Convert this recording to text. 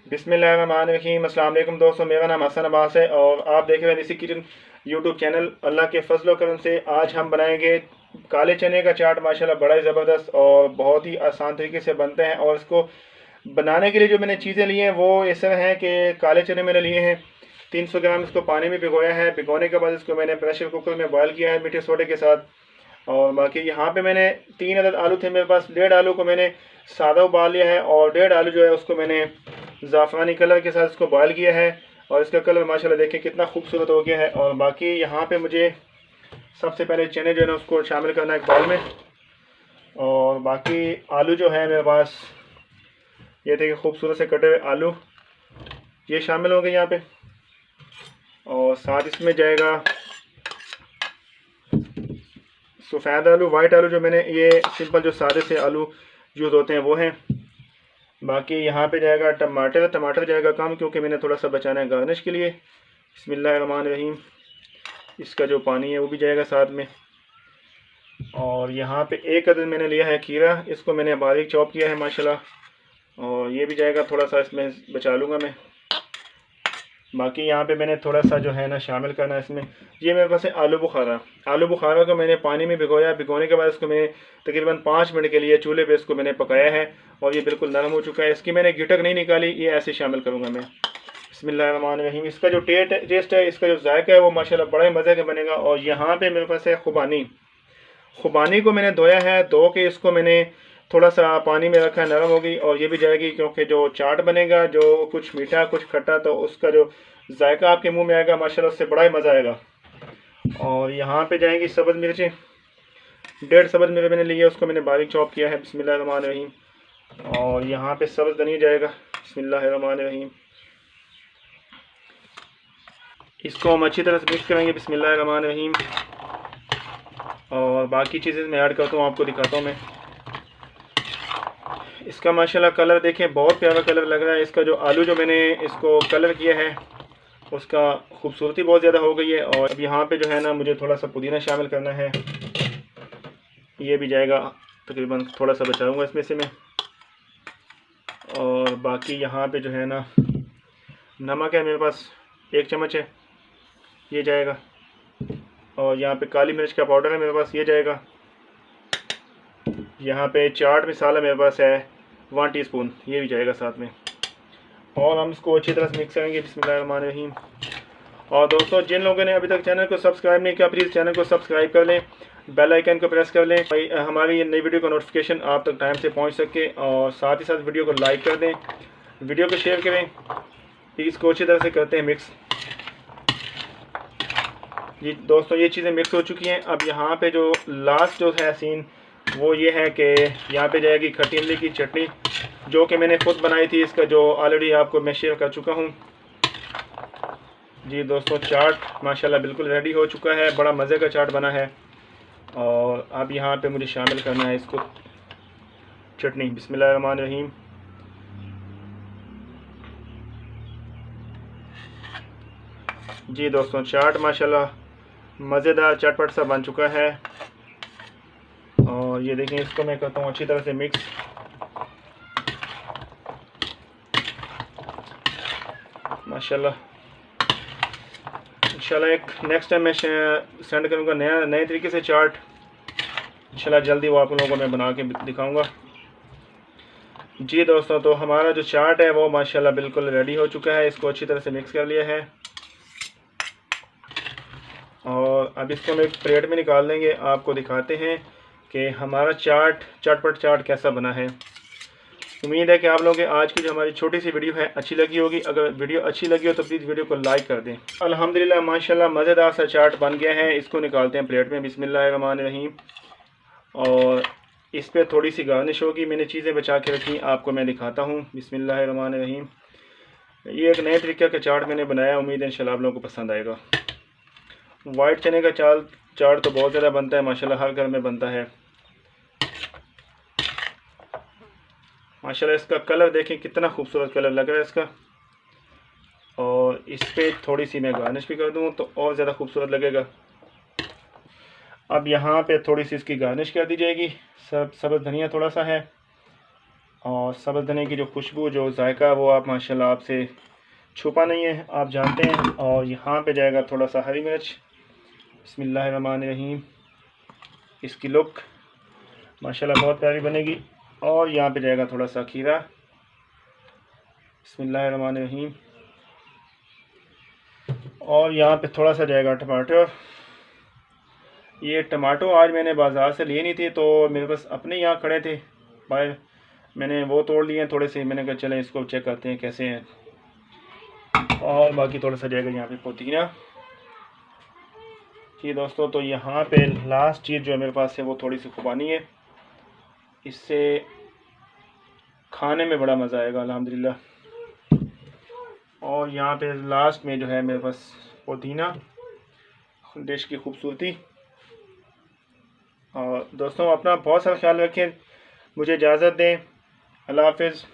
बिस्मिल्लाहिर्रहमानिर्रहीम। अस्सलाम वालेकुम दोस्तों, मेरा नाम हसन अब्बास है और आप देख रहे हैं निसी किचन यूट्यूब चैनल। अल्लाह के फजल व करम से आज हम बनाएंगे काले चने का चाट। माशाल्लाह बड़ा ही ज़बरदस्त और बहुत ही आसान तरीके से बनते हैं। और इसको बनाने के लिए जो मैंने चीज़ें ली हैं वो ऐसा हैं कि काले चने मैंने लिए हैं 300 ग्राम। इसको पानी में भिगोया है। भिगोने के बाद इसको मैंने प्रेशर कुकर में बॉयल किया है मीठे सोडे के साथ। और बाकी यहाँ पे मैंने 3 अदद आलू थे मेरे पास। 1.5 आलू को मैंने सादा उबाल लिया है और 1.5 आलू जो है उसको मैंने ज़ाफ़रानी कलर के साथ इसको बॉयल किया है। और इसका कलर माशाल्लाह देखें कितना खूबसूरत हो गया है। और बाकी यहाँ पे मुझे सबसे पहले चने जो है ना उसको शामिल करना है एक बाउल में। और बाकी आलू जो है मेरे पास ये देखिए खूबसूरत से कटे हुए आलू ये शामिल हो गए यहाँ पे। और साथ इसमें जाएगा सफ़ेद आलू, वाइट आलू जो मैंने ये सिंपल जो सादे से आलू यूज़ होते हैं वो हैं। बाकी यहाँ पे जाएगा टमाटर। टमाटर जाएगा कम क्योंकि मैंने थोड़ा सा बचाना है गार्निश के लिए। बिस्मिल्लाहिर्रहमानिर्रहीम। इसका जो पानी है वो भी जाएगा साथ में। और यहाँ पे 1 अदद मैंने लिया है खीरा, इसको मैंने बारीक चॉप किया है माशाल्लाह। और ये भी जाएगा, थोड़ा सा इसमें बचा लूँगा मैं। बाकी यहाँ पे मैंने थोड़ा सा जो है ना शामिल करना है इसमें। ये मेरे पास है आलू बुखारा। आलू बुखारा को मैंने पानी में भिगोया। भिगोने के बाद इसको मैंने तकरीबन 5 मिनट के लिए चूल्हे पे इसको मैंने पकाया है और ये बिल्कुल नरम हो चुका है। इसकी मैंने गिटक नहीं निकाली, ये ऐसे शामिल करूँगा मैं। बिस्मिल्लाहिर्रहमानिर्रहीम। इसका जो टेस्ट है, इसका जो जायका है वो माशाल्लाह बड़े मज़े का बनेगा। और यहाँ पर मेरे पास है खुबानी। खुबानी को मैंने धोया है। धो के इसको मैंने थोड़ा सा पानी में रखा है, नरम हो गई। और ये भी जाएगी क्योंकि जो चाट बनेगा जो कुछ मीठा कुछ खट्टा तो उसका जो जायका आपके मुंह में आएगा माशाल्लाह उससे बड़ा ही मज़ा आएगा। और यहाँ पे जाएंगी सब्ज़ मिर्चें। 1.5 सब्ज़ मिर्च मैंने ली है, उसको मैंने बारीक चॉप किया है। बिस्मिल्लाहिर्रहमानिर्रहीम। और यहाँ पे सब्ज़ धनिया जाएगा। बिस्मिल्लाहिर्रहमानिर्रहीम। इसको हम अच्छी तरह से मिक्स करेंगे। बिस्मिल्लाहिर्रहमानिर्रहीम। और बाकी चीज़ें मैं ऐड करता हूँ, आपको दिखाता हूँ मैं। इसका माशाल्लाह कलर देखें बहुत प्यारा कलर लग रहा है। इसका जो आलू जो मैंने इसको कलर किया है उसका खूबसूरती बहुत ज़्यादा हो गई है। और अब यहाँ पे जो है ना मुझे थोड़ा सा पुदीना शामिल करना है, ये भी जाएगा तकरीबन, थोड़ा सा बचाऊँगा इसमें से मैं। और बाकी यहाँ पे जो है ना नमक है मेरे पास 1 चम्मच है, ये जाएगा। और यहाँ पे काली मिर्च का पाउडर है मेरे पास, ये जाएगा। यहाँ पे चाट मसाला मेरे पास है 1 टीस्पून, ये भी जाएगा साथ में। और हम इसको अच्छी तरह से मिक्स करेंगे। बिस्मिल्लाहिर्रहमानिर्रहीम। और दोस्तों जिन लोगों ने अभी तक चैनल को सब्सक्राइब नहीं किया प्लीज़ चैनल को सब्सक्राइब कर लें, बेल आइकन को प्रेस कर लें, हमारी ये नई वीडियो का नोटिफिकेशन आप तक टाइम से पहुंच सके। और साथ ही साथ वीडियो को लाइक कर दें, वीडियो को शेयर करें। इसको अच्छी तरह से करते हैं मिक्स। जी दोस्तों ये चीज़ें मिक्स हो चुकी हैं। अब यहाँ पे जो लास्ट जो है सीन वो ये है कि यहाँ पे जाएगी खट्टी इमली की चटनी जो कि मैंने खुद बनाई थी। इसका जो ऑलरेडी आपको मैं शेयर कर चुका हूँ। जी दोस्तों चाट माशाल्लाह बिल्कुल रेडी हो चुका है, बड़ा मज़े का चाट बना है। और अब यहाँ पे मुझे शामिल करना है इसको चटनी। बिस्मिल्लाहिर्रहमानिर्रहीम। जी दोस्तों चाट माशाल्लाह मज़ेदार चटपट सा बन चुका है। और ये देखें इसको मैं करता हूँ अच्छी तरह से मिक्स। माशाल्लाह इंशाल्लाह एक नेक्स्ट टाइम मैं सेंड करूँगा नए तरीके से चाट। इंशाल्लाह जल्दी वो आप लोगों को मैं बना के दिखाऊँगा। जी दोस्तों तो हमारा जो चाट है वो माशाल्लाह बिल्कुल रेडी हो चुका है। इसको अच्छी तरह से मिक्स कर लिया है। और अब इसको हम एक प्लेट में निकाल लेंगे, आपको दिखाते हैं कि हमारा चाट चटपट चाट कैसा बना है। उम्मीद है कि आप लोगों के आज की जो हमारी छोटी सी वीडियो है अच्छी लगी होगी। अगर वीडियो अच्छी लगी हो तो प्लीज़ वीडियो को लाइक कर दें। अल्हम्दुलिल्लाह माशाल्लाह मज़ेदार सा चाट बन गया है। इसको निकालते हैं प्लेट में। बिस्मिल्लाहिर्रहमानिर्रहीम। और इस पर थोड़ी सी गार्निश होगी, मैंने चीज़ें बचा के रखी, आपको मैं दिखाता हूँ। बिस्मिल्लाहिर्रहमानिर्रहीम। ये एक नए तरीके का चाट मैंने बनाया, उम्मीद है इंशाल्लाह आप लोगों को पसंद आएगा। वाइट चने का चाट तो बहुत ज़्यादा बनता है माशाल्लाह, हर घर में बनता है माशाल्लाह। इसका कलर देखें कितना खूबसूरत कलर लग रहा है इसका। और इस पर थोड़ी सी मैं गार्निश भी कर दूँ तो और ज़्यादा खूबसूरत लगेगा। अब यहाँ पे थोड़ी सी इसकी गार्निश कर दी जाएगी। सब्ज़ धनिया थोड़ा सा है। और सब्ज़ धनिया की जो खुशबू, जो जायका, वो आप माशाल्लाह आपसे छुपा नहीं है, आप जानते हैं। और यहाँ पे जाएगा थोड़ा सा हरी मिर्च। बिस्मिल्लाहिर्रहमानिर्रहीम। इसकी लुक माशाल्लाह बहुत प्यारी बनेगी। और यहाँ पे जाएगा थोड़ा सा खीरा। बिस्मिल्लाहिर्रहमानिर्रहीम। और यहाँ पे थोड़ा सा जाएगा टमाटर। ये टमाटो आज मैंने बाज़ार से लिए नहीं थे, तो मेरे पास अपने यहाँ खड़े थे बाहर, मैंने वो तोड़ लिए थोड़े से। मैंने कहा चलें इसको चेक करते हैं कैसे हैं। और बाकी थोड़ा सा जाएगा यहाँ पे पुदीना। जी दोस्तों, तो यहाँ पे लास्ट चीज़ जो है मेरे पास है वो थोड़ी सी खुबानी है, इससे खाने में बड़ा मज़ा आएगा अल्हम्दुलिल्लाह। और यहाँ पे लास्ट में जो है मेरे पास पुदीना, डिश की खूबसूरती। और दोस्तों अपना बहुत सारा ख्याल रखें, मुझे इजाज़त दें। अल्लाह हाफ़िज़।